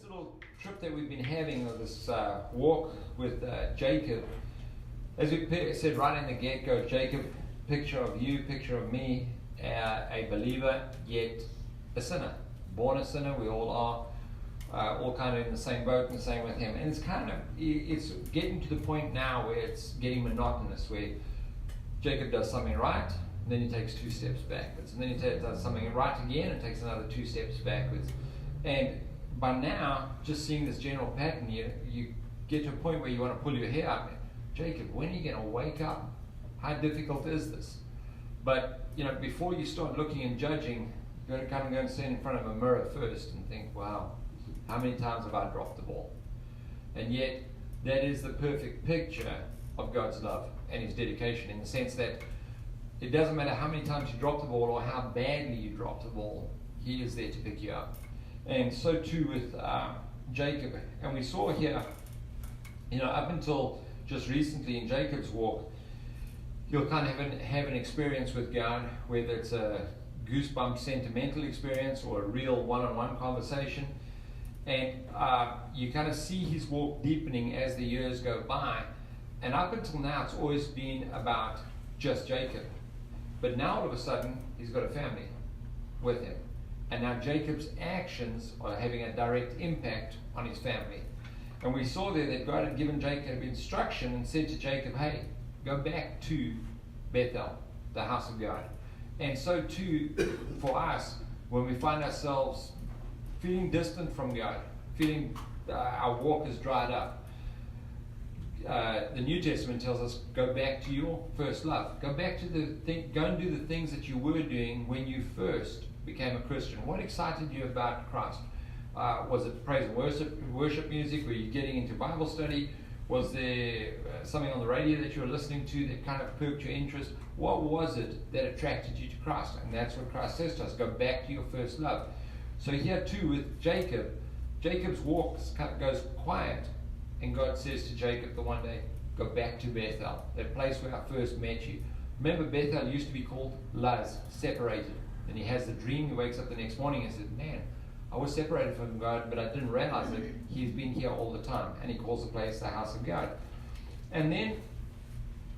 little trip that we've been having, or this walk with Jacob, as we said right in the get-go, Jacob, picture of you, picture of me, a believer, yet a sinner. Born a sinner, we all are, all kind of in the same boat and the same with him. And it's getting to the point now where it's getting monotonous, where Jacob does something right, and then he takes 2 steps backwards. And then he does something right again and takes another 2 steps backwards. And by now, just seeing this general pattern, you get to a point where you want to pull your hair up. Jacob, when are you going to wake up? How difficult is this? But, before you start looking and judging, you've got to kind of go and stand in front of a mirror first and think, wow, how many times have I dropped the ball? And yet, that is the perfect picture of God's love and His dedication, in the sense that it doesn't matter how many times you drop the ball or how badly you drop the ball, He is there to pick you up. And so too with Jacob. And we saw here, up until just recently in Jacob's walk, you'll kind of have an experience with God, whether it's a goosebump sentimental experience or a real one-on-one conversation. And you kind of see his walk deepening as the years go by. And up until now, it's always been about just Jacob. But now all of a sudden, he's got a family with him. And now Jacob's actions are having a direct impact on his family. And we saw there that God had given Jacob instruction and said to Jacob, hey, go back to Bethel, the house of God. And so too, for us, when we find ourselves feeling distant from God, feeling our walk is dried up, the New Testament tells us, go back to your first love. Go back to go and do the things that you were doing when you first became a Christian. What excited you about Christ? Was it praise and worship music? Were you getting into Bible study? Was there something on the radio that you were listening to that kind of perked your interest? What was it that attracted you to Christ? And that's what Christ says to us, go back to your first love. So here too with Jacob, Jacob's walk goes quiet, and God says to Jacob the one day, go back to Bethel, that place where I first met you. Remember, Bethel used to be called Luz, separated. And he has the dream, he wakes up the next morning and says, man, I was separated from God, but I didn't realize that He's been here all the time. And he calls the place the house of God. And then,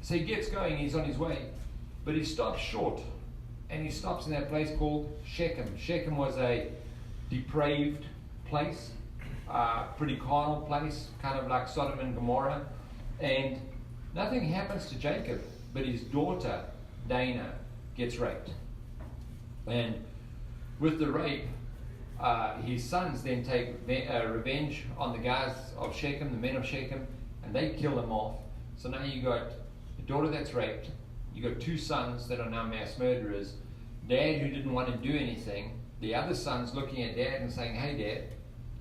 so he gets going, he's on his way, but he stops short. And he stops in that place called Shechem. Shechem was a depraved place, pretty carnal place, kind of like Sodom and Gomorrah. And nothing happens to Jacob, but his daughter, Dinah, gets raped. And with the rape, his sons then take revenge on the guys of Shechem, the men of Shechem, and they kill them off. So now you got a daughter that's raped, you got 2 sons that are now mass murderers, dad who didn't want to do anything, the other son's looking at dad and saying, hey dad,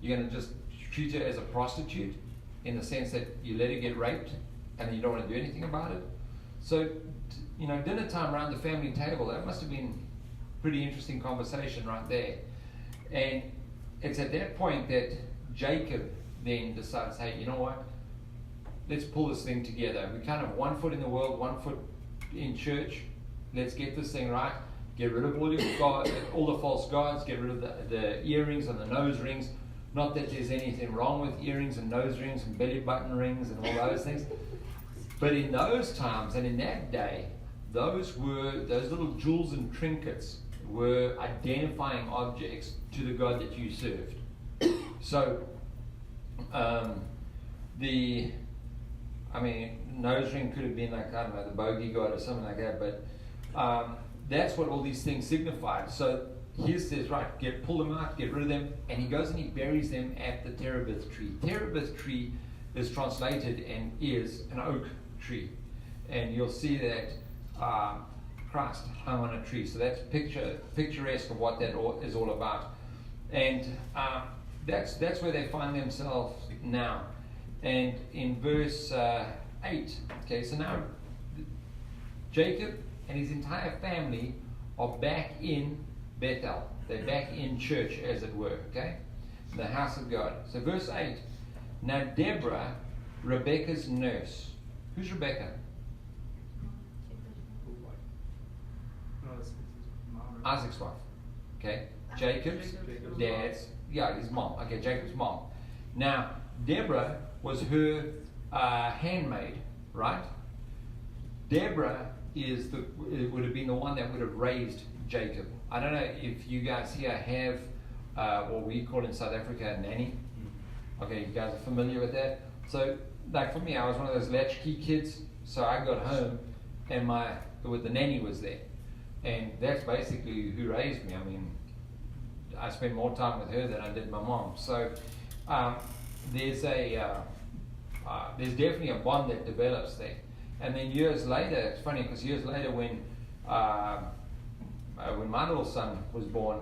you're going to just treat her as a prostitute, in the sense that you let her get raped and you don't want to do anything about it. So, dinner time around the family table, that must have been a pretty interesting conversation right there. And it's at that point that Jacob then decides, hey, you know what? Let's pull this thing together. We kind of 1 foot in the world, 1 foot in church. Let's get this thing right. Get rid of all the false gods. Get rid of the earrings and the nose rings. Not that there's anything wrong with earrings and nose rings and belly button rings and all those things. But in those times and in that day, those little jewels and trinkets were identifying objects to the God that you served. So, nose ring could have been like, I don't know, the bogey god or something like that, but that's what all these things signified. So he says, right, pull them out, get rid of them, and he goes and he buries them at the terebinth tree. Terebinth tree is translated and is an oak tree. And you'll see that Christ hung on a tree. So that's picturesque of what that is all about. And that's where they find themselves now. And in verse 8, okay, so now Jacob and his entire family are back in Bethel. They're back in church, as it were, okay? The house of God. So verse 8, now Deborah, Rebekah's nurse. Who's Rebekah? Isaac's wife. Okay? Jacob's dad's, his mom. Okay, Jacob's mom. Now, Deborah was her handmaid, right? Deborah would have been the one that would have raised Jacob. I don't know if you guys here have what we call in South Africa a nanny. Okay, you guys are familiar with that? So, like for me, I was one of those latchkey kids. So I got home, and the nanny was there, and that's basically who raised me. I mean, I spent more time with her than I did my mom. So there's definitely a bond that develops there. And then years later, it's funny because years later, when my little son was born,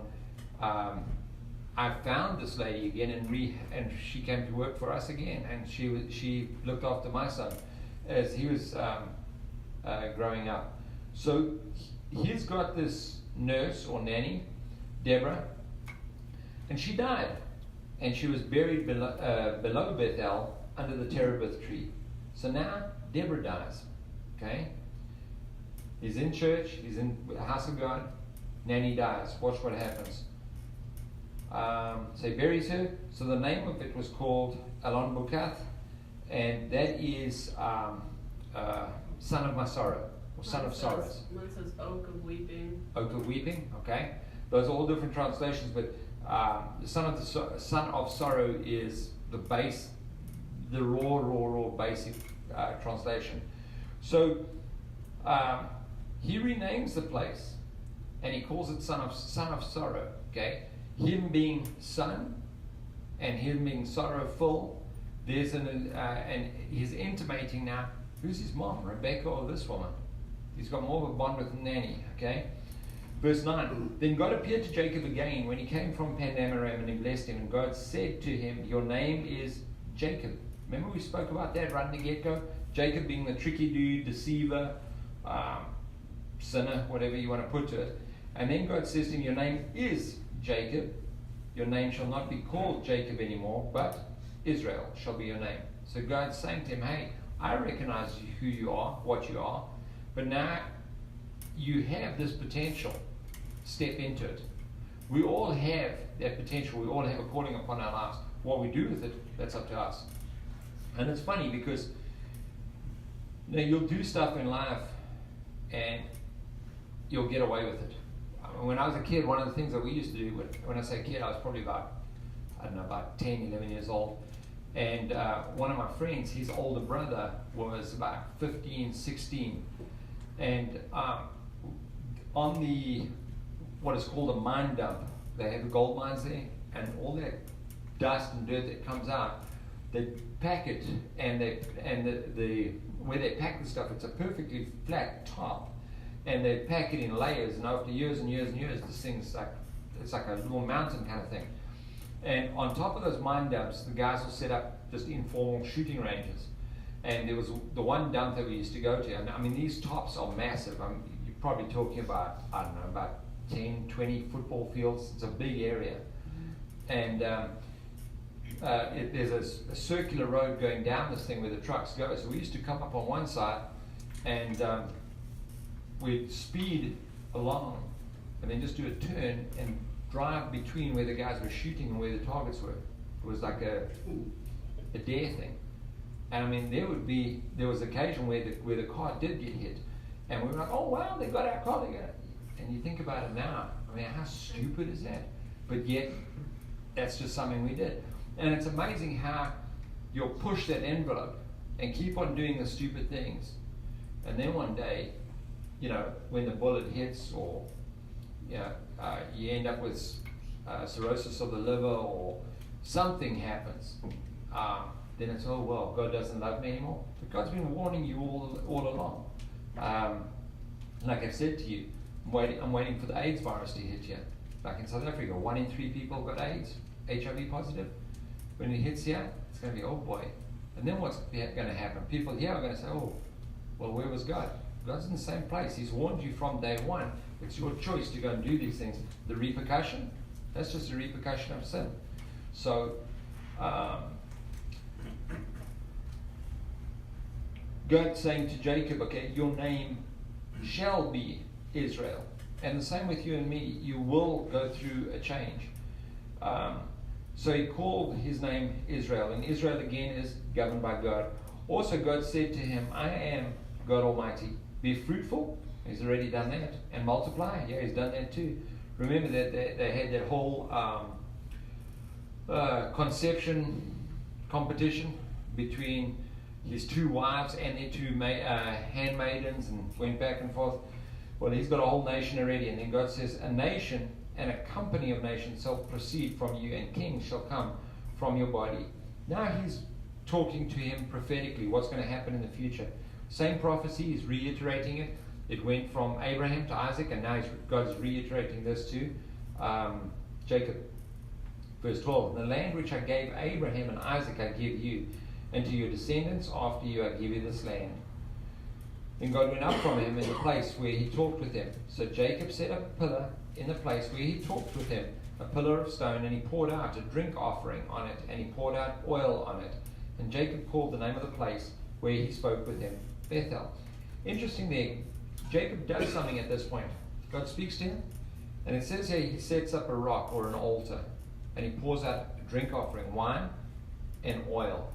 I found this lady again, and she came to work for us again, and she looked after my son as he was growing up. So he's got this nurse or nanny, Deborah, and she died, and she was buried below Bethel under the terebinth tree. So now Deborah dies. Okay, he's in church, he's in the house of God. Nanny dies. Watch what happens. So he buries her. So the name of it was called Alon Bukath, and that is son of my sorrow, or son of sorrows. One says oak of weeping. Oak of weeping. Okay, those are all different translations, but the son of sorrow is the base, the raw basic translation. So he renames the place, and he calls it son of sorrow. Okay, him being son, and him being sorrowful. There's and he's intimating now who's his mom, Rebecca or this woman. He's got more of a bond with Nanny. Okay. Verse 9, then God appeared to Jacob again when he came from Paddan-aram, and he blessed him. And God said to him, your name is Jacob. Remember we spoke about that right in the get-go? Jacob being the tricky dude, deceiver, sinner, whatever you want to put to it. And then God says to him, your name is Jacob. Your name shall not be called Jacob anymore, but Israel shall be your name. So God's saying to him, hey, I recognize who you are, what you are, but now you have this potential. Step into it. We all have that potential. We all have a calling upon our lives. What we do with it, that's up to us. And it's funny because you'll do stuff in life and you'll get away with it. When I was a kid, one of the things that we used to do, when I say kid, I was probably about 10, 11 years old. And one of my friends, his older brother, was about 15, 16. And on the what is called a mine dump, they have the gold mines there, and all that dust and dirt that comes out, they pack it, and the where they pack the stuff, it's a perfectly flat top, and they pack it in layers, and after years and years and years, this thing's like a little mountain kind of thing. And on top of those mine dumps, the guys will set up just informal shooting ranges. And there was the one dump that we used to go to, and I mean these tops are massive. You're probably talking about, I don't know, about 10, 20 football fields. It's a big area. And there's a circular road going down this thing where the trucks go. So we used to come up on one side and we'd speed along and then just do a turn and drive between where the guys were shooting and where the targets were. It was like a dare thing. And I mean, there was occasion where the car did get hit, and we were like, oh wow, they got our car. And you think about it now, I mean, how stupid is that? But yet, that's just something we did. And it's amazing how you'll push that envelope and keep on doing the stupid things, and then one day, when the bullet hits, or you end up with cirrhosis of the liver, or something happens. Then it's, oh well, God doesn't love me anymore. But God's been warning you all along. Like I've said to you, I'm waiting for the AIDS virus to hit you. Like in South Africa, 1 in 3 people got AIDS, HIV positive. When it hits here, it's going to be, oh boy. And then what's going to happen? People here are going to say, oh, well, where was God? God's in the same place. He's warned you from day one. It's your choice to go and do these things. The repercussion, that's just a repercussion of sin. So, God's saying to Jacob, okay, your name shall be Israel. And the same with you and me, you will go through a change. So he called his name Israel, and Israel again is governed by God. Also God said to him, I am God Almighty. Be fruitful. He's already done that. And multiply. Yeah, he's done that too. Remember that they had that whole conception competition between his two wives and their two handmaidens, and went back and forth. Well, he's got a whole nation already, and then God says, a nation and a company of nations shall proceed from you, and kings shall come from your body. Now he's talking to him prophetically, what's going to happen in the future. Same prophecy, he's reiterating it. It went from Abraham to Isaac, and now God is reiterating this to Jacob. Verse 12, the land which I gave Abraham and Isaac I give you, and to your descendants after you I give you this land. Then God went up from him in the place where he talked with him. So Jacob set up a pillar in the place where he talked with him, a pillar of stone, and he poured out a drink offering on it, and he poured out oil on it. And Jacob called the name of the place where he spoke with him Bethel. Interesting there, Jacob does something at this point. God speaks to him, and it says here he sets up a rock or an altar, and he pours out a drink offering, wine and oil.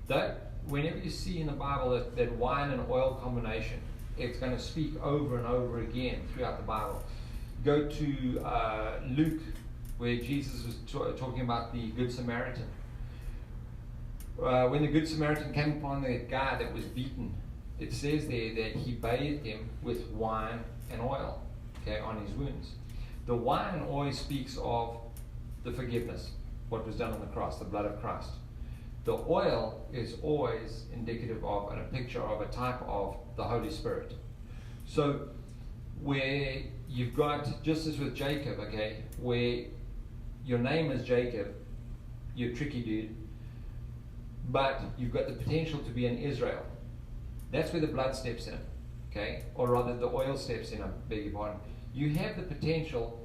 That, whenever you see in the Bible that wine and oil combination, it's going to speak over and over again throughout the Bible. Go to Luke, where Jesus was talking about the Good Samaritan. When the Good Samaritan came upon the guy that was beaten, it says there that he bathed him with wine and oil, okay, on his wounds. The wine always speaks of the forgiveness, what was done on the cross, the blood of Christ. The oil is always indicative of and a picture of a type of the Holy Spirit. So where you've got, just as with Jacob, okay, where your name is Jacob, you're a tricky dude, but you've got the potential to be an Israel. That's where the blood steps in, okay, or rather the oil steps in, I beg your pardon. You have the potential,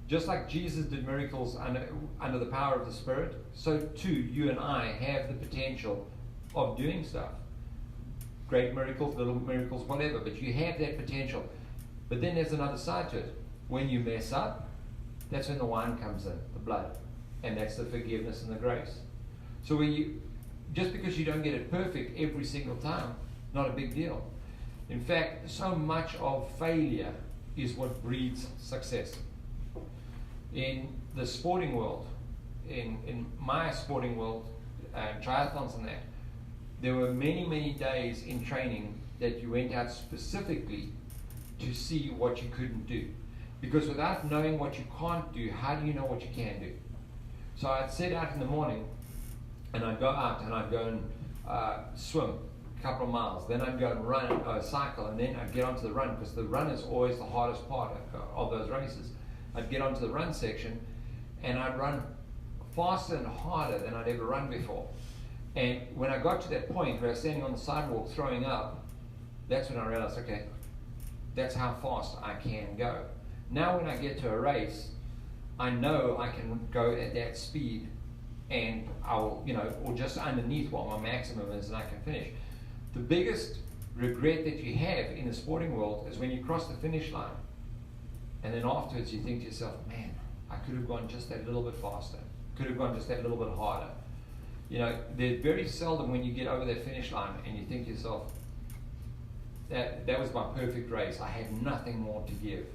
just like Jesus did miracles under the power of the Spirit, so too you and I have the potential of doing stuff. Great miracles, little miracles, whatever, but you have that potential. But then there's another side to it. When you mess up, that's when the wine comes in, the blood. And that's the forgiveness and the grace. So just because you don't get it perfect every single time, not a big deal. In fact, so much of failure is what breeds success. In the sporting world, in my sporting world, triathlons and that, there were many, many days in training that you went out specifically to see what you couldn't do. Because without knowing what you can't do, how do you know what you can do? So I'd set out in the morning, and I'd go out and I'd go and swim a couple of miles. Then I'd go and run, cycle, and then I'd get onto the run, because the run is always the hardest part of those races. I'd get onto the run section, and I'd run faster and harder than I'd ever run before. And when I got to that point where I was standing on the sidewalk throwing up, that's when I realized, okay, that's how fast I can go. Now when I get to a race, I know I can go at that speed, and I'll, or just underneath what my maximum is, and I can finish. The biggest regret that you have in the sporting world is when you cross the finish line, and then afterwards you think to yourself, man, I could have gone just that little bit faster, could have gone just that little bit harder. There's very seldom when you get over that finish line and you think to yourself, that was my perfect race, I had nothing more to give.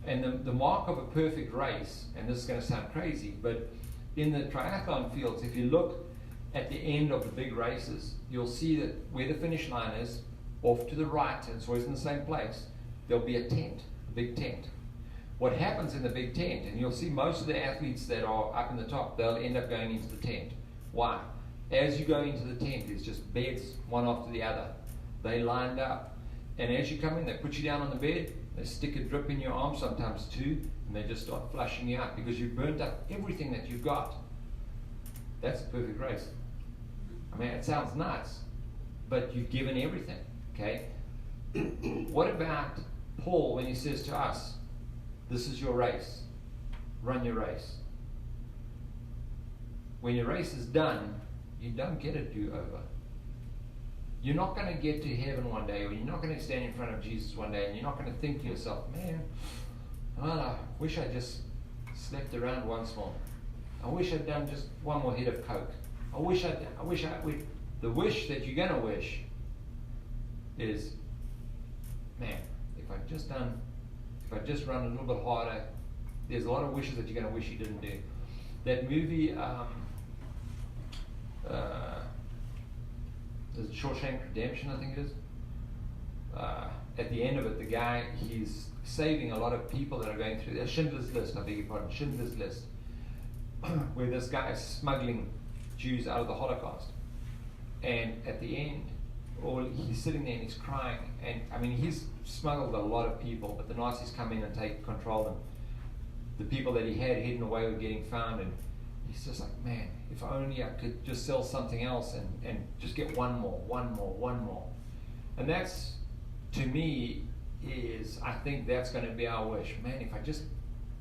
And the mark of a perfect race, and this is going to sound crazy, but in the triathlon fields, if you look at the end of the big races, you'll see that where the finish line is, off to the right, and it's always in the same place, there'll be a tent, a big tent. What happens in the big tent, and you'll see most of the athletes that are up in the top, they'll end up going into the tent. Why? As you go into the tent, there's just beds, one after the other. They lined up. And as you come in, they put you down on the bed, they stick a drip in your arm, sometimes two, and they just start flushing you out because you've burnt up everything that you've got. That's a perfect race. I mean, it sounds nice, but you've given everything, okay? What about Paul when he says to us, this is your race, run your race. When your race is done, you don't get a do-over. You're not going to get to heaven one day, or you're not going to stand in front of Jesus one day, and you're not going to think to yourself, man, I wish I just slept around once more. I wish I'd done just one more hit of Coke. The wish that you're going to wish is, man, if I'd just run a little bit harder. There's a lot of wishes that you're going to wish you didn't do. That movie, is it Shawshank Redemption, I think it is? At the end of it, the guy, he's saving a lot of people that are going through Schindler's List, I beg your pardon, Schindler's List, where this guy is smuggling Jews out of the Holocaust. And at the end, he's sitting there and he's crying. And I mean, he's smuggled a lot of people, but the Nazis come in and take control of them. The people that he had hidden away were getting found, and he's just like, man, if only I could just sell something else and just get one more. And that's, to me, I think that's going to be our wish. Man, if I just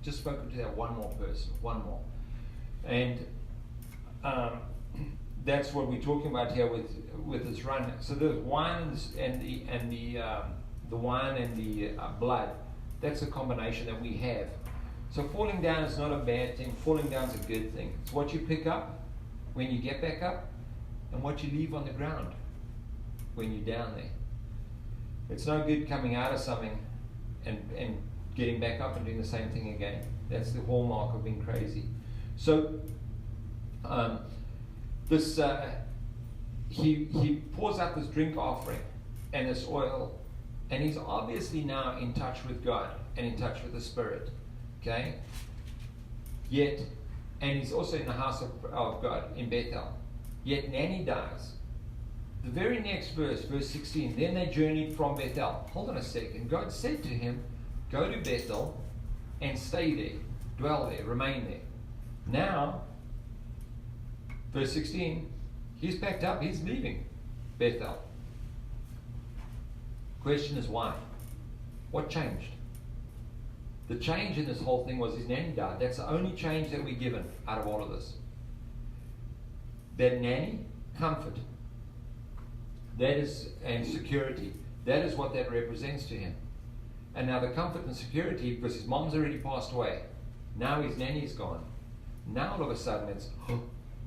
spoken to that one more person, one more. And that's what we're talking about here with this run. So the wine and the wine and the blood, that's a combination that we have. So falling down is not a bad thing. Falling down is a good thing. It's what you pick up when you get back up, and what you leave on the ground when you're down there. It's no good coming out of something and getting back up and doing the same thing again. That's the hallmark of being crazy. So he pours out this drink offering and this oil, and he's obviously now in touch with God and in touch with the Spirit. Okay? And he's also in the house of God in Bethel. Yet Nanny dies. The very next verse 16, then they journeyed from Bethel. Hold on a second. God said to him, go to Bethel and stay there, dwell there, remain there. Now, verse 16, he's packed up, he's leaving Bethel. Question is why? What changed? The change in this whole thing was his nanny died. That's the only change that we're given out of all of this. That nanny, comfort. That is, and security. That is what that represents to him. And now the comfort and security, because his mom's already passed away. Now his nanny's gone. Now all of a sudden it's,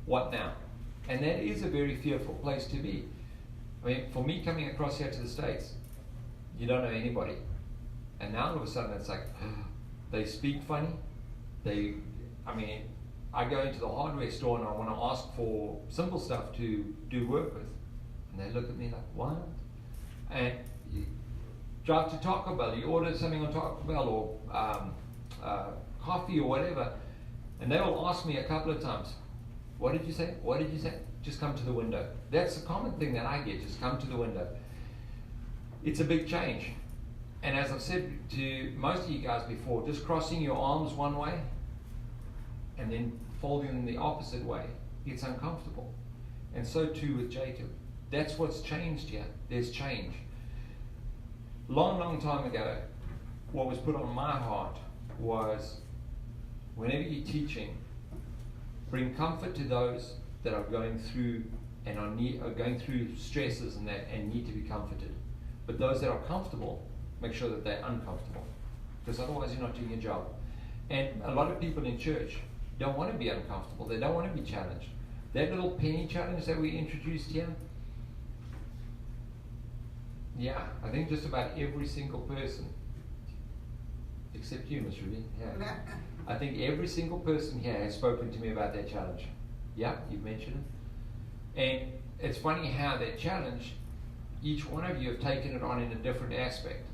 what now? And that is a very fearful place to be. I mean, for me coming across here to the States, you don't know anybody. And now all of a sudden it's like, they speak funny. I go into the hardware store and I want to ask for simple stuff to do work with. And they look at me like, what? And you drive to Taco Bell, you order something on Taco Bell or coffee or whatever, and they will ask me a couple of times, what did you say? What did you say? Just come to the window. That's a common thing that I get, just come to the window. It's a big change. And as I've said to most of you guys before, just crossing your arms one way and then folding them the opposite way, it's uncomfortable. And so too with Jacob. That's what's changed here. There's change. Long time ago, what was put on my heart was, whenever you're teaching, bring comfort to those that are going through and are going through stresses and that and need to be comforted. But those that are comfortable, make sure that they're uncomfortable, because otherwise you're not doing your job. And a lot of people in church don't want to be uncomfortable. They don't want to be challenged. That little penny challenge that we introduced here, yeah, I think just about every single person, except you, Miss Ruby, yeah. I think every single person here has spoken to me about that challenge. Yeah, you've mentioned it. And it's funny how that challenge, each one of you have taken it on in a different aspect.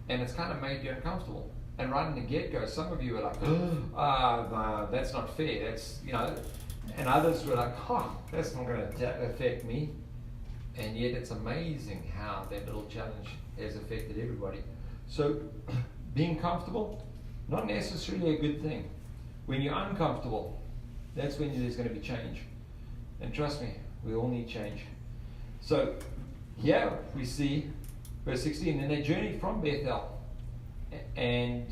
And it's kind of made you uncomfortable. And right in the get-go, some of you are like, that's not fair. That's, and others were like, that's not going to affect me. And yet it's amazing how that little challenge has affected everybody. So being comfortable, not necessarily a good thing. When you're uncomfortable, that's when there's going to be change. And trust me, we all need change. So here we see verse 16, and they journeyed from Bethel. And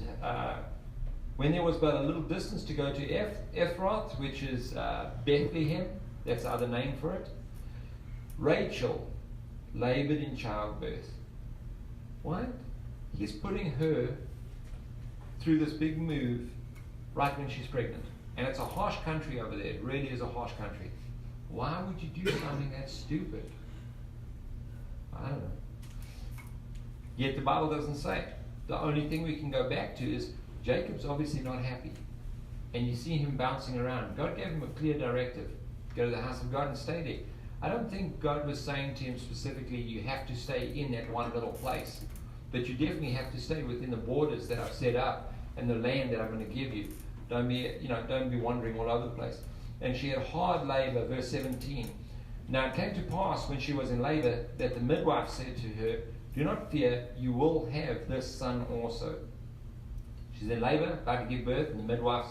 when there was but a little distance to go to Ephrath, which is Bethlehem, that's the other name for it, Rachel labored in childbirth. What? He's putting her through this big move right when she's pregnant. And it's a harsh country over there. It really is a harsh country. Why would you do something that stupid? I don't know. Yet the Bible doesn't say it. The only thing we can go back to is Jacob's obviously not happy. And you see him bouncing around. God gave him a clear directive. Go to the house of God and stay there. I don't think God was saying to him specifically, you have to stay in that one little place. But you definitely have to stay within the borders that I've set up and the land that I'm going to give you. Don't be wandering all over the place. And she had hard labor, verse 17. Now it came to pass when she was in labor that the midwife said to her, do not fear, you will have this son also. She's in labor, about to give birth, and the midwife's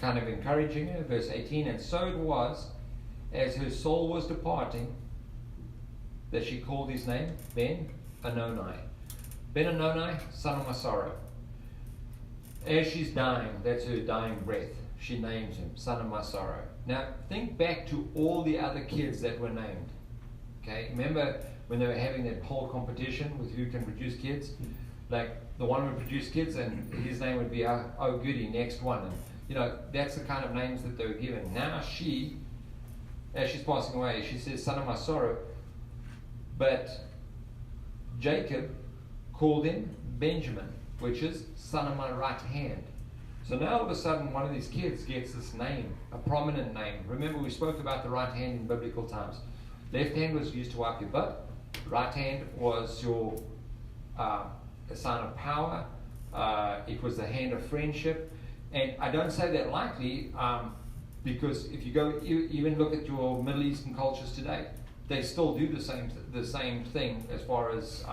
kind of encouraging her, verse 18. And so it was, as her soul was departing, that she called his name Ben-Anoni. Ben-Anoni, son of my sorrow. As she's dying, that's her dying breath, she names him, son of my sorrow. Now, think back to all the other kids that were named. Okay, remember when they were having that whole competition with who can produce kids? Like, the one would produce kids and his name would be, oh goody, next one. And, that's the kind of names that they were given. Now she, as she's passing away, she says, son of my sorrow. But Jacob called him Benjamin, which is son of my right hand. So now all of a sudden one of these kids gets this name, a prominent name. Remember, we spoke about the right hand in biblical times. Left hand was used to wipe your butt. Right hand was your a sign of power. It was the hand of friendship. And I don't say that lightly because if you go even look at your Middle Eastern cultures today, they still do the same thing as far as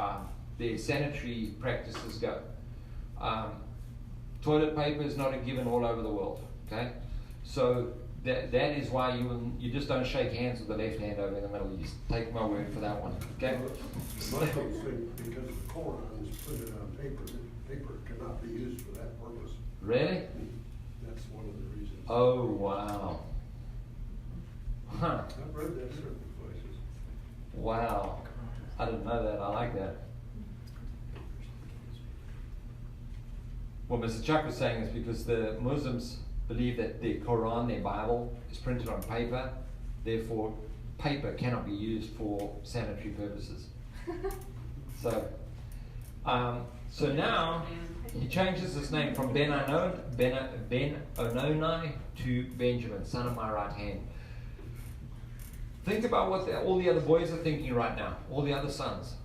their sanitary practices go. Toilet paper is not a given all over the world. Okay, so that is why you just don't shake hands with the left hand over in the Middle East. Take my word for that one. Okay. My folks think because the Quran is printed on paper, paper cannot be used for that purpose. Really? That's one of the reasons. Oh wow. Huh. I've read that certain places. Wow. I didn't know that. I like that. What Mr. Chuck was saying is because the Muslims believe that their Quran, their Bible, is printed on paper, therefore paper cannot be used for sanitary purposes. So now he changes his name from Ben-Anoni to Benjamin, son of my right hand. Think about what all the other boys are thinking right now, all the other sons.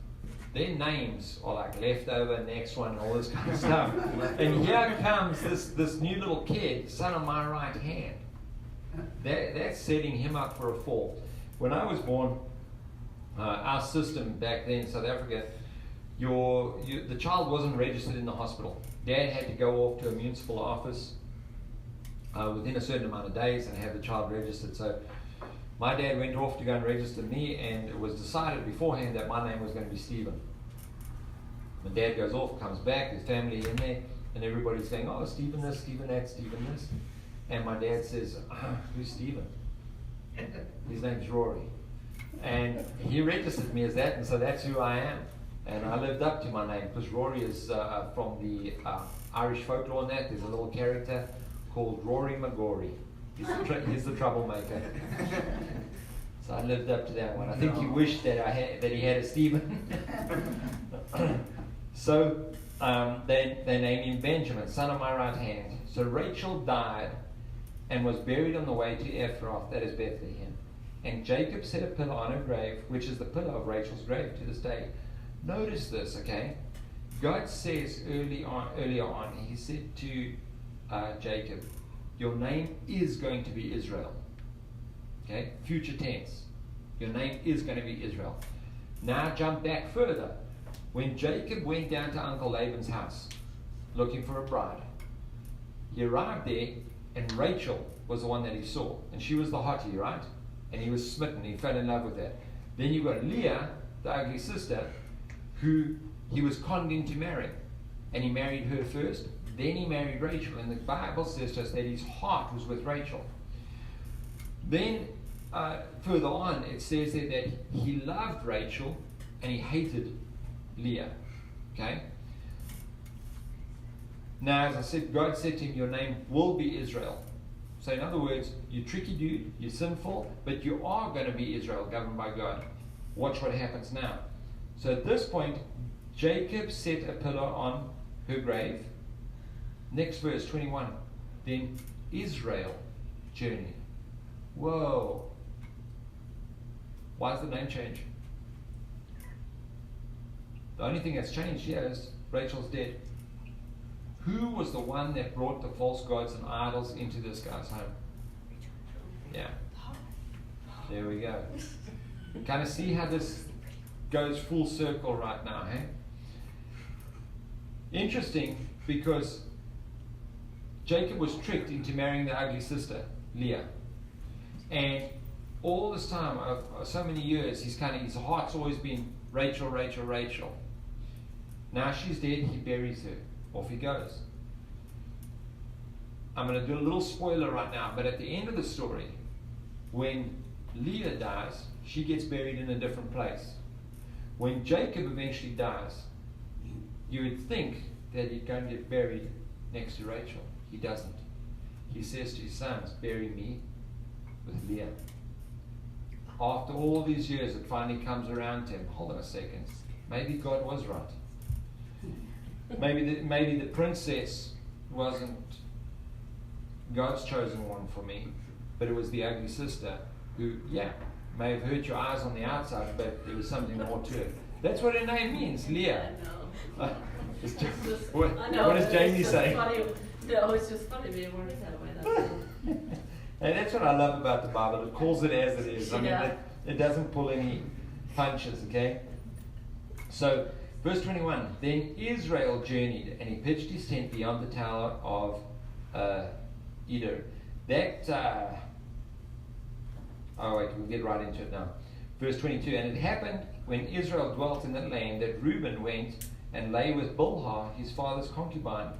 Their names are like leftover, next one, and all this kind of stuff. And here comes this new little kid, son of my right hand. That's setting him up for a fall. When I was born, our system back then in South Africa, the child wasn't registered in the hospital. Dad had to go off to a municipal office within a certain amount of days and have the child registered. So my dad went off to go and register me, and it was decided beforehand that my name was going to be Stephen. My dad goes off, comes back, there's family in there, and everybody's saying, oh, Stephen this, Stephen that, Stephen this. And my dad says, who's Stephen? His name's Rory. And he registered me as that, and so that's who I am. And I lived up to my name, because Rory is from the Irish folklore and that. There's a little character called Rory McGory. He's the troublemaker. So I lived up to that one. I think he wished that he had a Stephen. So they named him Benjamin, son of my right hand. So Rachel died and was buried on the way to Ephrath, that is Bethlehem. And Jacob set a pillar on her grave, which is the pillar of Rachel's grave to this day. Notice this, okay? God says earlier on, he said to Jacob, your name is going to be Israel. Okay? Future tense. Your name is going to be Israel. Now jump back further. When Jacob went down to Uncle Laban's house looking for a bride, he arrived there and Rachel was the one that he saw. And she was the hottie, right? And he was smitten. He fell in love with her. Then you got Leah, the ugly sister, who he was conned into marrying. And he married her first. Then he married Rachel, and the Bible says to us that his heart was with Rachel. Then, further on, it says there that he loved Rachel and he hated Leah. Okay? Now, as I said, God said to him, your name will be Israel. So in other words, you tricky dude, you're sinful, but you are going to be Israel, governed by God. Watch what happens now. So at this point, Jacob set a pillar on her grave. Next verse, 21. Then Israel journeyed. Whoa. Why does the name change? The only thing that's changed here is Rachel's dead. Who was the one that brought the false gods and idols into this guy's home? Yeah. There we go. Kind of see how this goes full circle right now, hey? Interesting, because Jacob was tricked into marrying the ugly sister, Leah. And all this time, so many years, his heart's always been Rachel, Rachel, Rachel. Now she's dead, he buries her. Off he goes. I'm going to do a little spoiler right now, but at the end of the story, when Leah dies, she gets buried in a different place. When Jacob eventually dies, you would think that he'd go and get buried next to Rachel. He doesn't. He says to his sons, bury me with Leah. After all these years, it finally comes around to him. Hold on a second. Maybe God was right. Maybe the princess wasn't God's chosen one for me, but it was the ugly sister who, may have hurt your eyes on the outside, but there was something more to it. That's what her name means, Leah. I know. What does Jamie say? No, it's just funny being worded that way. That's all. And that's what I love about the Bible. It calls it as it is. I mean, Yeah. it doesn't pull any punches, okay? So, verse 21, then Israel journeyed, and he pitched his tent beyond the tower of Eder. We'll get right into it now. Verse 22, and it happened when Israel dwelt in the land that Reuben went and lay with Bilhah, his father's concubine,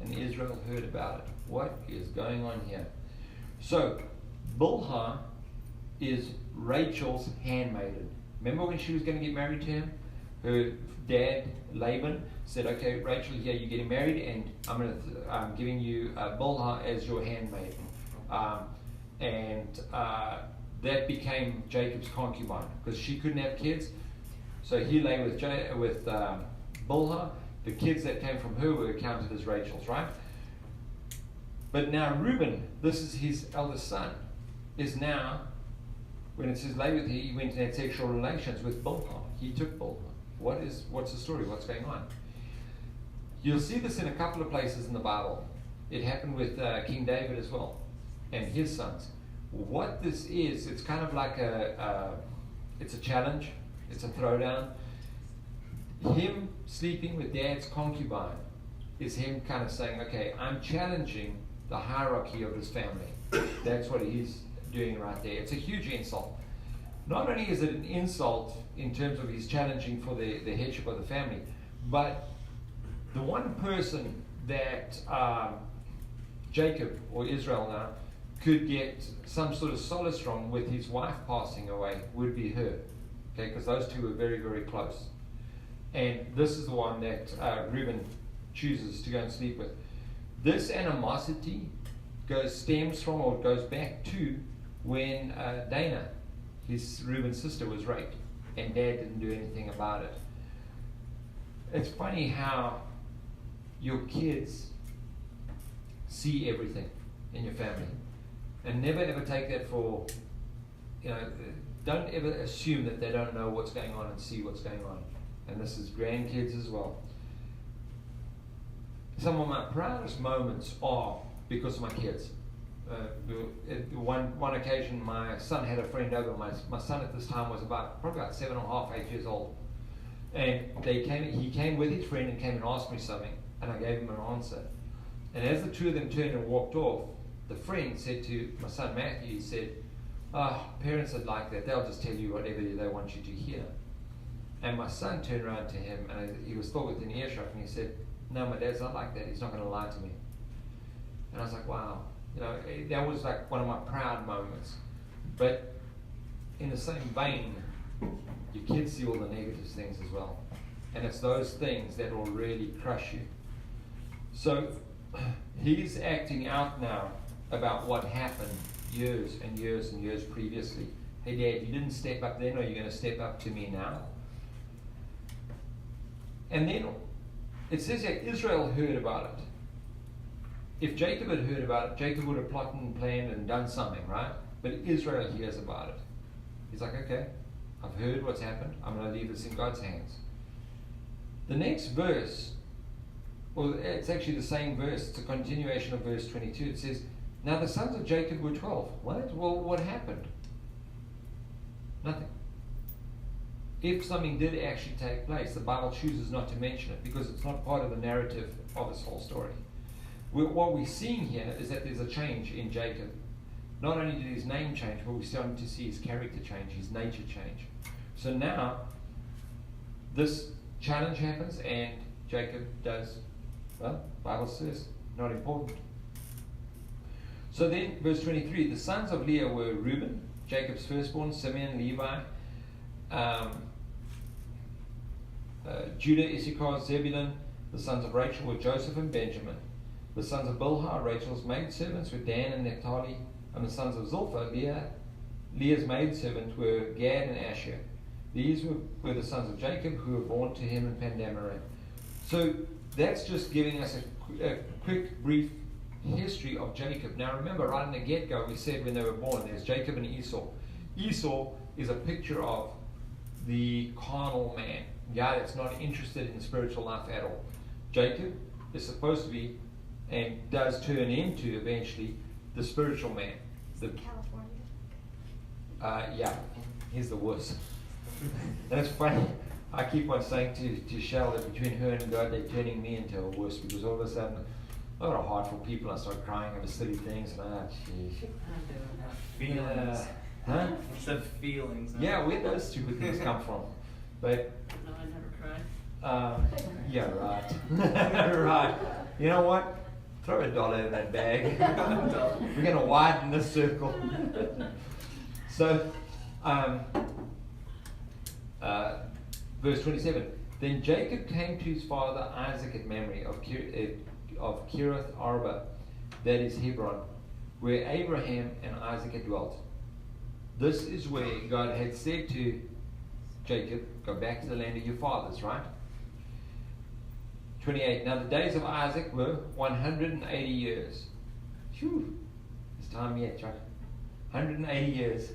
and Israel heard about it. What is going on here? So, Bilhah is Rachel's handmaiden. Remember when she was going to get married to him? Her dad, Laban, said, okay, Rachel, here you're getting married, and I'm giving you Bilhah as your handmaiden. That became Jacob's concubine, because she couldn't have kids. So he lay with Bilhah. The kids that came from her were counted as Rachel's, right? But now Reuben, this is his eldest son, is now, when it says lay with, he went and had sexual relations with Bilhah. He took Bilhah. What's the story? What's going on? You'll see this in a couple of places in the Bible. It happened with King David as well, and his sons. What this is, it's kind of like it's a challenge. It's a throwdown. Him sleeping with dad's concubine is him kind of saying, okay, I'm challenging the hierarchy of his family. That's what he's doing right there. It's a huge insult. Not only is it an insult in terms of he's challenging for the headship of the family, but the one person that Jacob, or Israel now, could get some sort of solace from with his wife passing away would be her. Okay, because those two were very, very close. And this is the one that Reuben chooses to go and sleep with. This animosity stems from, or goes back to, when Dana, Reuben's sister, was raped, and Dad didn't do anything about it. It's funny how your kids see everything in your family, and never ever take that for, don't ever assume that they don't know what's going on and see what's going on. And this is grandkids as well. Some of my proudest moments are because of my kids. One occasion, my son had a friend over. My son at this time was probably about 7.5, 8 years old. And he came with his friend and came and asked me something, and I gave him an answer. And as the two of them turned and walked off, the friend said to my son Matthew, he said, parents are like that. They'll just tell you whatever they want you to hear. And my son turned around to him, and he was still within earshot, and he said, no, my dad's not like that. He's not going to lie to me. And I was like, wow. That was like one of my proud moments. But in the same vein, your kids see all the negative things as well. And it's those things that will really crush you. So he's acting out now about what happened years and years and years previously. Hey Dad, you didn't step up then, or you're going to step up to me now? And then it says that Israel heard about it. If Jacob had heard about it, Jacob would have plotted and planned and done something, right? But Israel hears about it. He's like, okay, I've heard what's happened. I'm going to leave this in God's hands. The next verse, well, it's actually the same verse. It's a continuation of verse 22. It says, now the sons of Jacob were 12. What? Well, what happened? Nothing. If something did actually take place, the Bible chooses not to mention it because it's not part of the narrative of this whole story. What we're seeing here is that there's a change in Jacob. Not only did his name change, but we're starting to see his character change, his nature change. So now, this challenge happens and Jacob does, well, the Bible says, not important. So then, verse 23, the sons of Leah were Reuben, Jacob's firstborn, Simeon, Levi, Judah, Issachar, Zebulun. The sons of Rachel were Joseph and Benjamin. The sons of Bilhah, Rachel's maidservants, were Dan and Naphtali. And the sons of Zilpah, Leah's maidservant, were Gad and Asher. These were the sons of Jacob who were born to him in Pandamaran. So that's just giving us a quick, brief history of Jacob. Now remember, right in the get-go, we said when they were born, there's Jacob and Esau. Esau is a picture of the carnal man, guy that's not interested in the spiritual life at all. Jacob is supposed to be, and does turn into eventually, the spiritual man. California. Yeah, he's the worst. And it's funny, I keep on saying to Shell that between her and God, they're turning me into a worse, because all of a sudden, I've got a heart for people, I start crying over silly things, and jeez. Feelings. Huh? You said feelings. Huh? Yeah, where those stupid things come from? But, No, I never cry. yeah, right. Right. You know what? Throw $1 in that bag. We're going to widen this circle. So, verse 27. Then Jacob came to his father Isaac at Mamre of Kiriath Arba, that is Hebron, where Abraham and Isaac had dwelt. This is where God had said to Jacob, go back to the land of your fathers, right? 28. Now the days of Isaac were 180 years. Phew, it's time yet, Chuck. 180 years.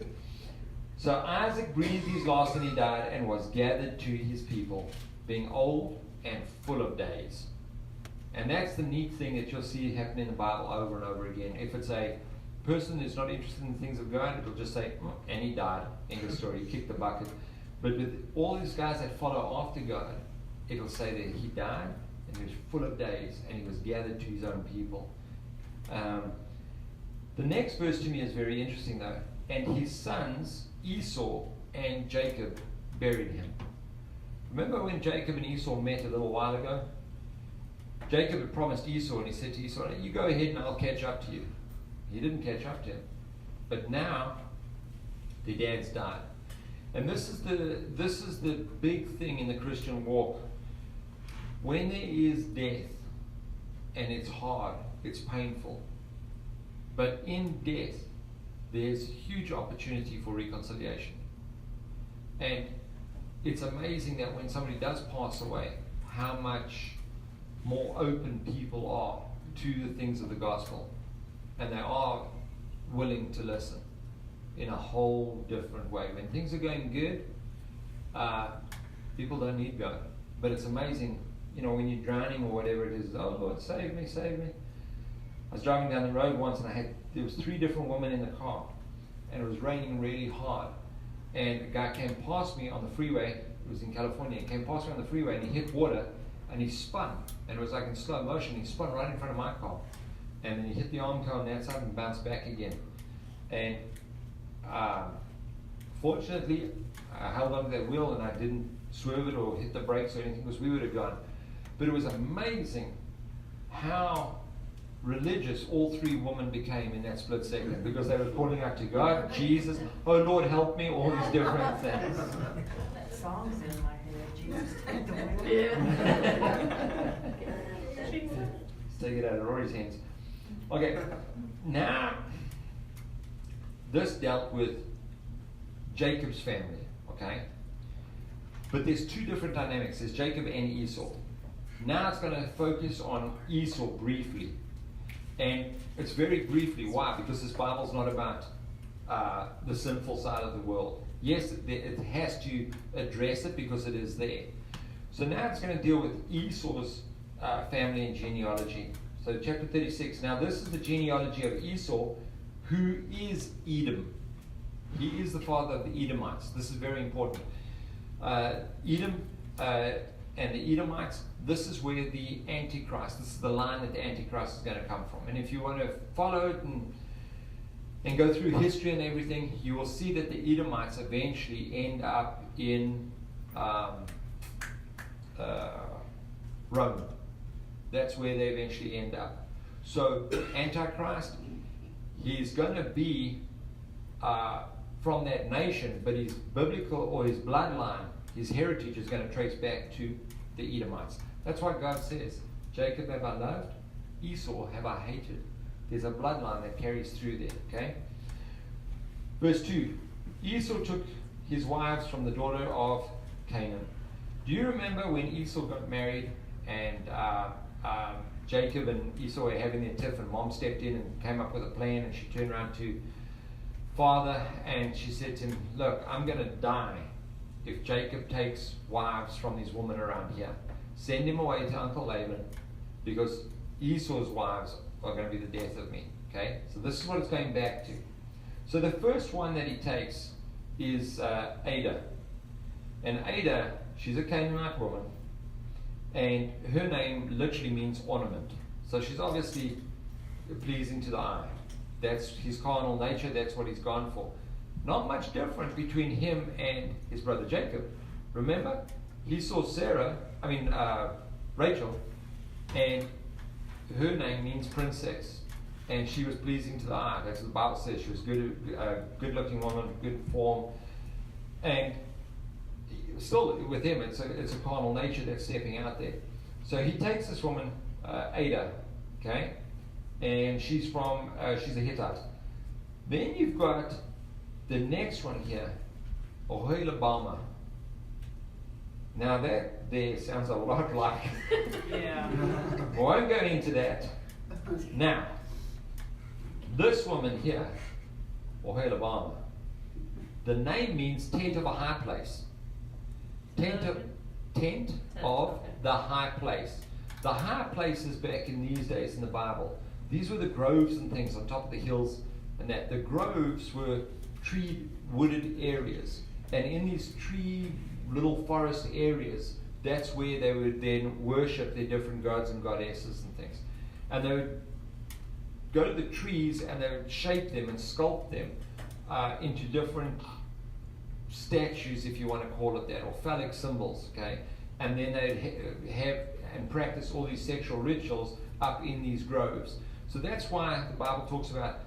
So Isaac breathed his last and he died and was gathered to his people, being old and full of days. And that's the neat thing that you'll see happen in the Bible over and over again. If it's a person who's not interested in the things of God, it'll just say, and he died. End of story. He kicked the bucket. But with all these guys that follow after God, it'll say that he died and he was full of days and he was gathered to his own people. The next verse to me is very interesting though. And his sons, Esau and Jacob, buried him. Remember when Jacob and Esau met a little while ago? Jacob had promised Esau, and he said to Esau, you go ahead and I'll catch up to you. He didn't catch up to him. But now, their dads died. And this is the big thing in the Christian walk. When there is death, and it's hard, it's painful, but in death, there's huge opportunity for reconciliation. And it's amazing that when somebody does pass away, how much more open people are to the things of the gospel. And they are willing to listen in a whole different way. When things are going good, people don't need God. But it's amazing, when you're drowning or whatever it is, oh Lord, save me, save me. I was driving down the road once and there was 3 different women in the car. And it was raining really hard. And a guy came past me on the freeway, it was in California, he came past me on the freeway and he hit water and he spun. And it was like in slow motion, he spun right in front of my car. And then he hit the armco on that side and bounced back again. And fortunately, I held onto that wheel and I didn't swerve it or hit the brakes or anything, because we would have gone. But it was amazing how religious all 3 women became in that split second, because they were calling out to God, Jesus, oh Lord, help me, all these different things. That song's in my head, Jesus, take the wheel. Yeah. Let's take it out of Rory's hands. Okay, now this dealt with Jacob's family, okay? But there's two different dynamics. There's Jacob and Esau. Now it's going to focus on Esau briefly. And it's very briefly. Why? Because this Bible's not about the sinful side of the world. Yes, it has to address it because it is there. So now it's going to deal with Esau's family and genealogy. So chapter 36. Now this is the genealogy of Esau, who is Edom. He is the father of the Edomites. This is very important. Edom and the Edomites, this is where the Antichrist, this is the line that the Antichrist is going to come from. And if you want to follow it and go through history and everything, you will see that the Edomites eventually end up in Rome. That's where they eventually end up. So Antichrist, he's going to be from that nation, but his biblical or his bloodline, his heritage is going to trace back to the Edomites. That's why God says, Jacob have I loved, Esau have I hated. There's a bloodline that carries through there, okay? Verse 2, Esau took his wives from the daughter of Canaan. Do you remember when Esau got married and Jacob and Esau were having their tiff and mom stepped in and came up with a plan, and she turned around to father and she said to him, look, I'm going to die if Jacob takes wives from these women around here. Send him away to Uncle Laban, because Esau's wives are going to be the death of me. Okay, so this is what it's going back to. So the first one that he takes is Ada. And Ada, she's a Canaanite woman, and her name literally means ornament. So she's obviously pleasing to the eye. That's his carnal nature, that's what he's gone for. Not much different between him and his brother Jacob. Remember, he saw Rachel, and her name means princess, and she was pleasing to the eye. That's what the Bible says. She was good-looking woman, good form, and still with him, it's a carnal nature that's stepping out there. So he takes this woman, Ada, okay, and she's a Hittite. Then you've got the next one here, Oholibama. Now that there sounds a lot like. Yeah. I won't go into that. Now, this woman here, Oholibama, the name means tent of a high place. Tent of the high place. The high places back in these days in the Bible, these were the groves and things on top of the hills, and that the groves were tree wooded areas, and in these tree little forest areas, that's where they would then worship their different gods and goddesses and things. And they would go to the trees and they would shape them and sculpt them into different statues, if you want to call it that, or phallic symbols, okay? And then they'd have and practice all these sexual rituals up in these groves. So that's why the Bible talks about,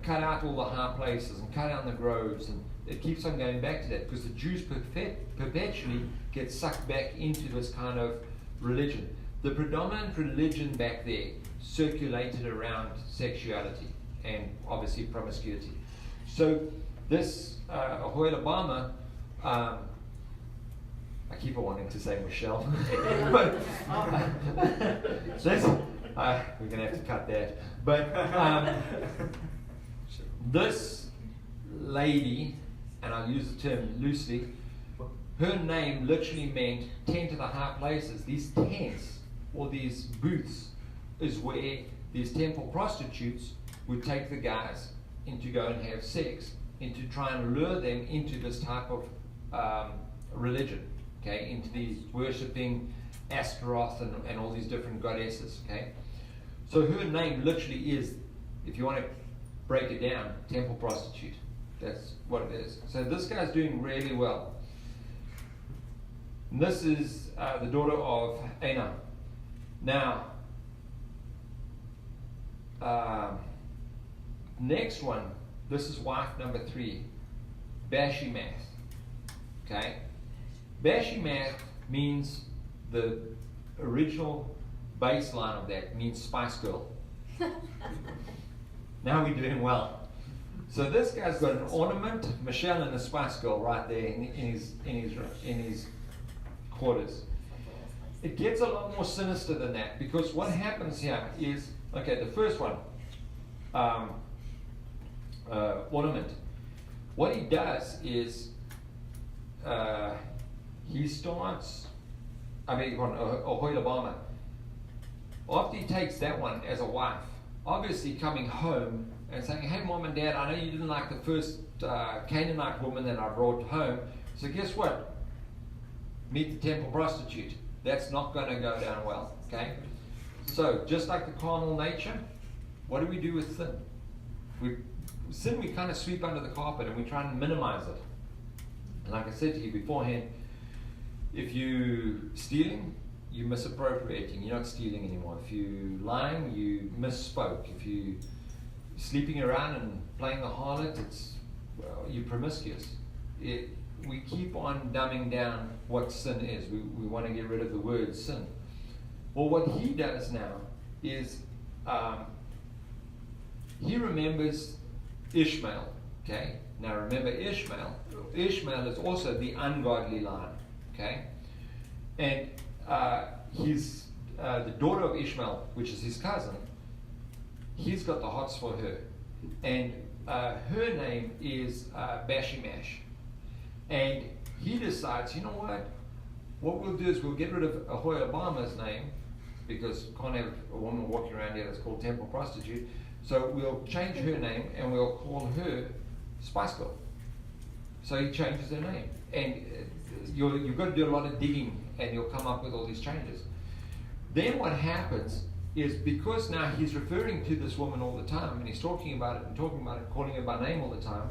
cut out all the high places and cut down the groves, and it keeps on going back to that, because the Jews perpetually get sucked back into this kind of religion. The predominant religion back there circulated around sexuality and obviously promiscuity. So this Oholibama, I keep on wanting to say Michelle, but this, we're going to have to cut that. But this lady, and I'll use the term loosely, her name literally meant tent of the high places. These tents, or these booths, is where these temple prostitutes would take the guys in to go and have sex, and to try and lure them into this type of religion, okay, into these worshipping Astaroth and all these different goddesses, okay. So her name literally is, if you want to break it down, temple prostitute. That's what it is. So this guy's doing really well. And this is the daughter of Anah. Now, next one, this is wife number 3, Bashimath. Okay? Bashimath means, the original baseline of that means Spice Girl. Now we're doing well. So this guy's got an ornament, Michelle and a Spice Girl right there in his quarters. It gets a lot more sinister than that, because what happens here is, okay, the first one, ornament. What he does is he starts, Ohoilabama, after he takes that one as a wife, obviously coming home and saying, hey mom and dad, I know you didn't like the first Canaanite woman that I brought home, so guess what? Meet the temple prostitute. That's not going to go down well, okay? So, just like the carnal nature, what do we do with sin? Sin we kind of sweep under the carpet and we try and minimize it. And like I said to you beforehand, if you're stealing, you're misappropriating, you're not stealing anymore. If you're lying, you misspoke. If you're sleeping around and playing the harlot, you're promiscuous. We keep on dumbing down what sin is. We want to get rid of the word sin. Well, what he does now is he remembers Ishmael. Okay? Now remember Ishmael. Ishmael is also the ungodly line. Okay? And he's the daughter of Ishmael, which is his cousin. He's got the hots for her. And her name is Bashimash. And he decides, you know what we'll do is we'll get rid of Ahoyabama's name, because we can't have a woman walking around here that's called temple prostitute. So we'll change her name and we'll call her Spice Girl. So he changes her name. And you've got to do a lot of digging and you'll come up with all these changes. Then what happens is, because now he's referring to this woman all the time and he's talking about it, calling her by name all the time,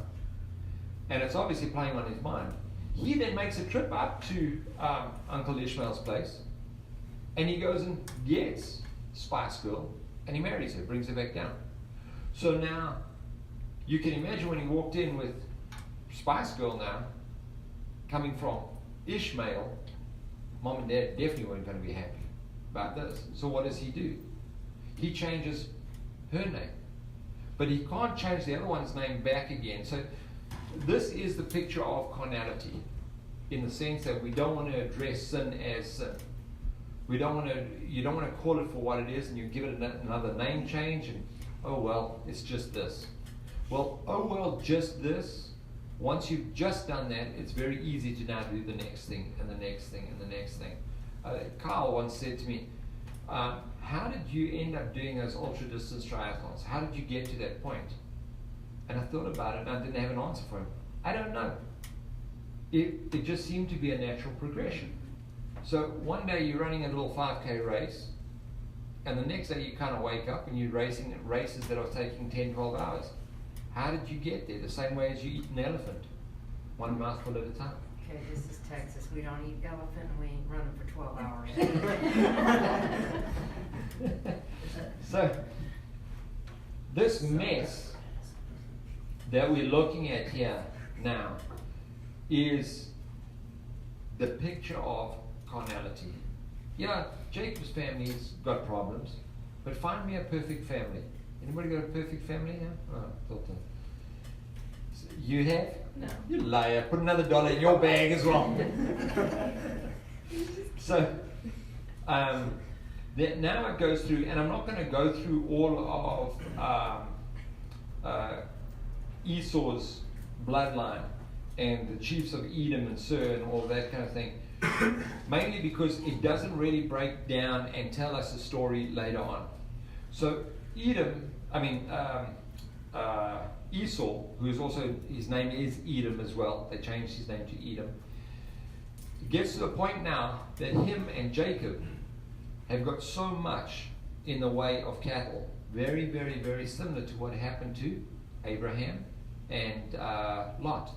and it's obviously playing on his mind, he then makes a trip up to Uncle Ishmael's place and he goes and gets Spice Girl and he marries her, brings her back down. So now you can imagine when he walked in with Spice Girl now, coming from Ishmael, mom and dad definitely weren't going to be happy about this. So what does he do? He changes her name. But he can't change the other one's name back again. So this is the picture of carnality, in the sense that we don't want to address sin as sin. You don't want to call it for what it is, and you give it another name change, and oh well, it's just this. Well, oh well, just this. Once you've just done that, it's very easy to now do the next thing, and the next thing, and the next thing. Carl once said to me, how did you end up doing those ultra-distance triathlons? How did you get to that point? And I thought about it, and I didn't have an answer for him. I don't know. It just seemed to be a natural progression. So one day you're running a little 5K race, and the next day you kind of wake up and you're racing at races that are taking 10, 12 hours. How did you get there? The same way as you eat an elephant, one mouthful at a time. Okay, this is Texas. We don't eat elephant and we ain't running for 12 hours. So, this mess that we're looking at here now is the picture of carnality. Yeah, Jacob's family's got problems, but find me a perfect family. Anybody got a perfect family now? Oh, I thought that. You have? No. You liar. Put another $1 in your bag as well. So, now it goes through, and I'm not going to go through all of Esau's bloodline and the chiefs of Edom and Seir and all that kind of thing, mainly because it doesn't really break down and tell us the story later on. So Esau, who's also, his name is Edom as well, they changed his name to Edom, gets to the point now that him and Jacob have got so much in the way of cattle, very, very, very similar to what happened to Abraham and Lot.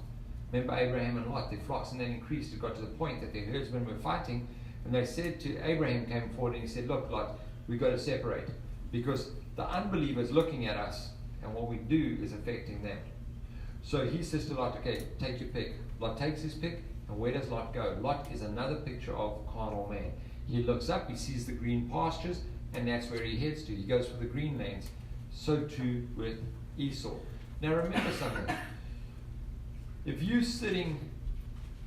Remember Abraham and Lot, their flocks and then increased. It got to the point that their herdsmen were fighting, and they said to Abraham, came forward and he said, look, Lot, we've got to separate, because the unbelievers looking at us, and what we do is affecting them. So he says to Lot, okay, take your pick. Lot takes his pick, and where does Lot go? Lot is another picture of carnal man. He looks up, he sees the green pastures, and that's where he heads to. He goes for the green lands. so too with Esau. Now remember something. If you're sitting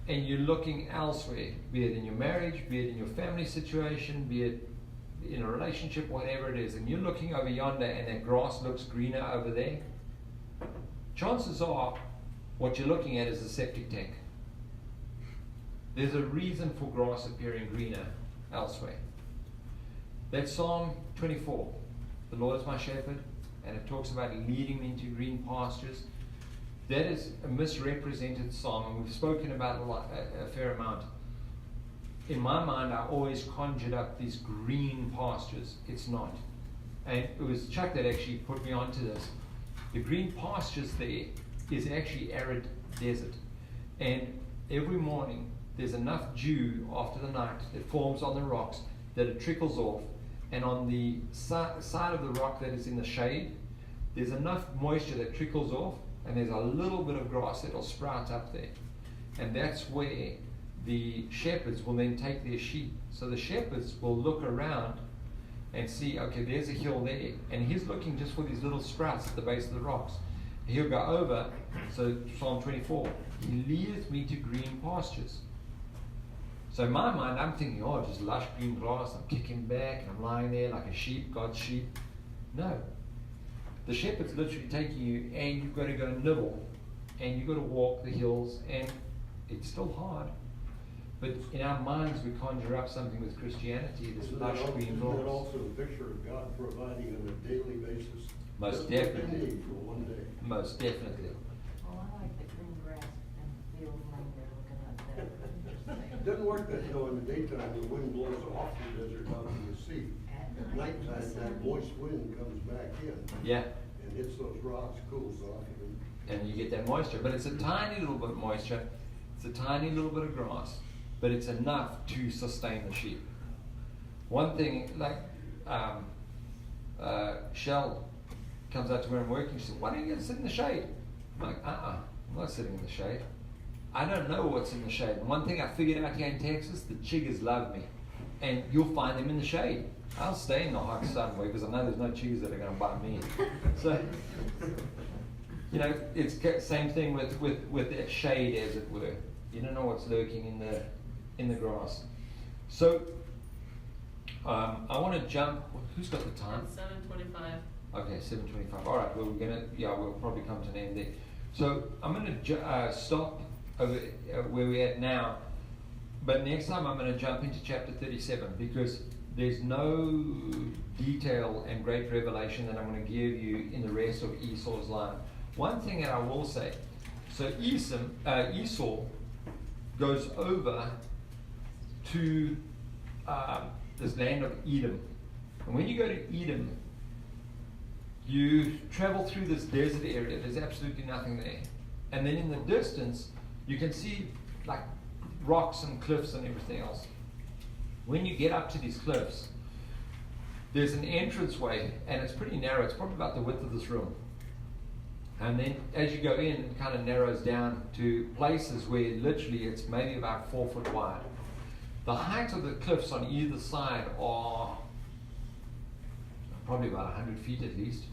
and you're looking elsewhere, be it in your marriage, be it in your family situation, be it in a relationship, whatever it is, and you're looking over yonder and that grass looks greener over there, chances are what you're looking at is a septic tank. There's a reason for grass appearing greener elsewhere. That's Psalm 24. The Lord is my shepherd, and it talks about leading me into green pastures. That is a misrepresented psalm, and we've spoken about a fair amount. In my mind, I always conjured up these green pastures. It's not. And it was Chuck that actually put me onto this. The green pastures there is actually arid desert. And every morning, there's enough dew after the night that forms on the rocks that it trickles off. And on the side of the rock that is in the shade, there's enough moisture that trickles off, and there's a little bit of grass that will sprout up there. And that's where the shepherds will then take their sheep. So the shepherds will look around and see, okay, there's a hill there. And he's looking just for these little sprouts at the base of the rocks. He'll go over, so Psalm 24, he leadeth me to green pastures. So in my mind, I'm thinking, oh, just lush green grass, I'm kicking back, and I'm lying there like a sheep, God's sheep. No. The shepherd's literally taking you, and you've got to go nibble, and you've got to walk the hills, and it's still hard. But in our minds, we conjure up something with Christianity, this lush green grass. Isn't that also a picture of God providing on a daily basis? Most Just what they definitely. need for one day. Most definitely. Well, I like the green grass and field laying there looking up there. It doesn't work that, in the daytime, the wind blows off the desert out to the sea. At nighttime, that moist wind comes back in. Yeah. And hits those rocks, cools off. And you get that moisture. But it's a tiny little bit of moisture. It's a tiny little bit of grass. But it's enough to sustain the sheep. One thing, like Shell comes out to where I'm working, she said, why don't you sit in the shade? I'm like, I'm not sitting in the shade. I don't know what's in the shade. And one thing I figured out here in Texas, the chiggers love me. And you'll find them in the shade. I'll stay in the hot sun because I know there's no chiggers that are going to bite me. So, it's the same thing with that shade, as it were. You don't know what's lurking in the grass. So, I want to jump. Who's got the time? 7:25. Okay, 7:25. All right. Well, we'll probably come to an end there. So I'm going to stop over where we're at now. But next time I'm going to jump into chapter 37 because there's no detail and great revelation that I'm going to give you in the rest of Esau's life. One thing that I will say, so Esau goes over to this land of Edom. And when you go to Edom, you travel through this desert area. There's absolutely nothing there. And then in the distance, you can see like rocks and cliffs and everything else. When you get up to these cliffs, there's an entranceway, and it's pretty narrow. It's probably about the width of this room. And then as you go in, it kind of narrows down to places where literally it's maybe about 4 foot wide. The height of the cliffs on either side are probably about 100 feet at least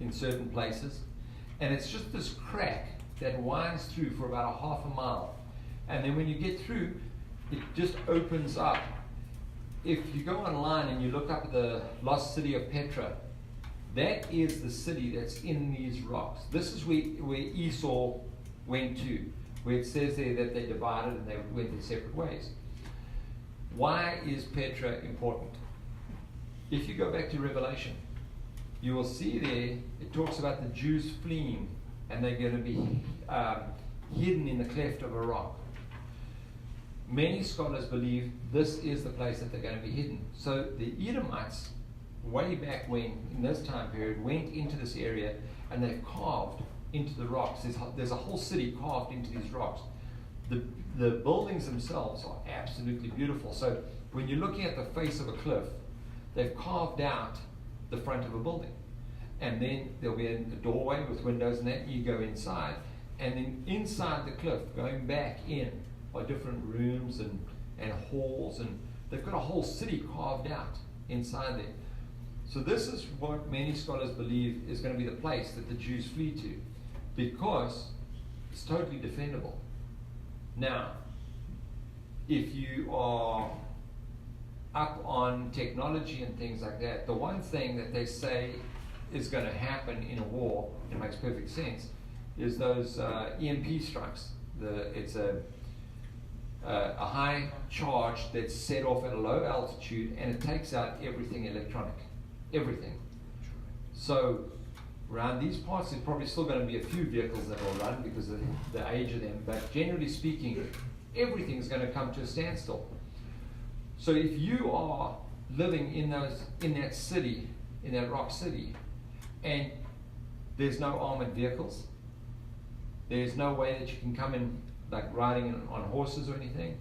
in certain places. And it's just this crack that winds through for about a half a mile. And then when you get through, it just opens up. If you go online and you look up the lost city of Petra, that is the city that's in these rocks. This is where Esau went to, where it says there that they divided and they went their separate ways. Why is Petra important? If you go back to Revelation, you will see there, it talks about the Jews fleeing, and they're going to be hidden in the cleft of a rock. Many scholars believe this is the place that they're going to be hidden. So the Edomites, way back when, in this time period, went into this area and they've carved into the rocks. There's a whole city carved into these rocks. The buildings themselves are absolutely beautiful. So when you're looking at the face of a cliff, they've carved out the front of a building. And then there'll be a doorway with windows and that, and you go inside. And then inside the cliff, going back in, are different rooms and halls, and they've got a whole city carved out inside there. So this is what many scholars believe is going to be the place that the Jews flee to, because it's totally defendable. Now, if you are up on technology and things like that, the one thing that they say is going to happen in a war, it makes perfect sense, is those EMP strikes. It's a high charge that's set off at a low altitude, and it takes out everything electronic, everything. So around these parts, there's probably still going to be a few vehicles that will run because of the age of them, but generally speaking, everything's going to come to a standstill. So if you are living in that city, in that rock city, and there's no armored vehicles, there's no way that you can come in like riding on horses or anything,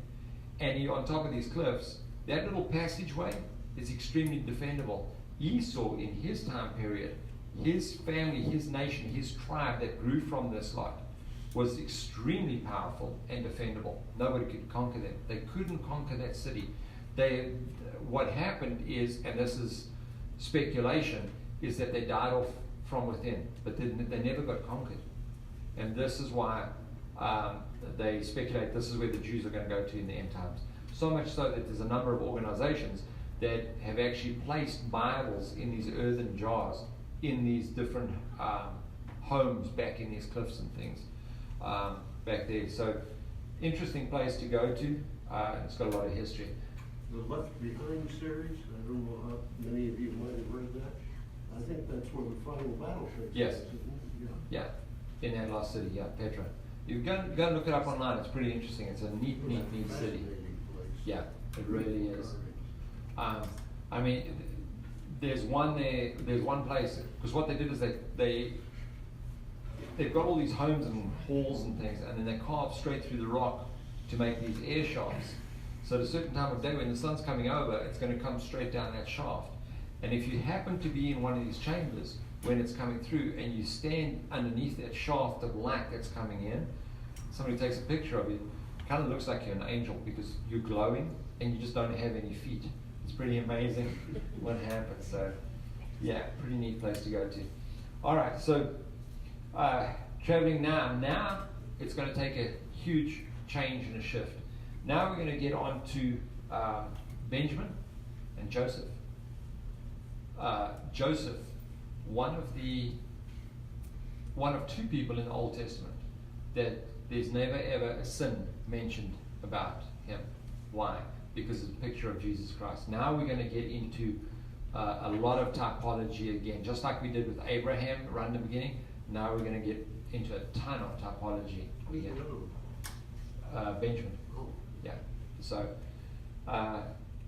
and you're on top of these cliffs, that little passageway is extremely defendable. Esau, in his time period, his family, his nation, his tribe that grew from this lot was extremely powerful and defendable. Nobody could conquer them. They couldn't conquer that city. What happened is, and this is speculation, is that they died off from within, but they never got conquered. And this is why they speculate this is where the Jews are going to go to in the end times. So much so that there's a number of organizations that have actually placed Bibles in these earthen jars in these different homes back in these cliffs and things back there. So interesting place to go to. It's got a lot of history. The Left Behind series, I don't know how many of you might have read that. I think that's where the final battle takes Yes. place, isn't it? Yeah, in that lost city, yeah, Petra. You go and look it up online. It's pretty interesting. It's a neat city. Fascinating place. Yeah, it really is. I mean, there's one there. There's one place because what they did is they've got all these homes and halls and things, and then they carve straight through the rock to make these air shafts. So at a certain time of day when the sun's coming over, it's going to come straight down that shaft. And if you happen to be in one of these chambers when it's coming through and you stand underneath that shaft of light that's coming in, somebody takes a picture of you, it kind of looks like you're an angel because you're glowing and you just don't have any feet. It's pretty amazing what happens. So yeah, pretty neat place to go to. All right, so traveling now it's going to take a huge change and a shift. Now we're going to get on to Benjamin and Joseph. Joseph, one of two people in the Old Testament that there's never ever a sin mentioned about him. Why? Because it's a picture of Jesus Christ. Now we're going to get into a lot of typology again, just like we did with Abraham right in the beginning. Now we're going to get into a ton of typology again. Benjamin. Yeah. So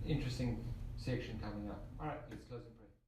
interesting section coming up. All right, let's close in prayer.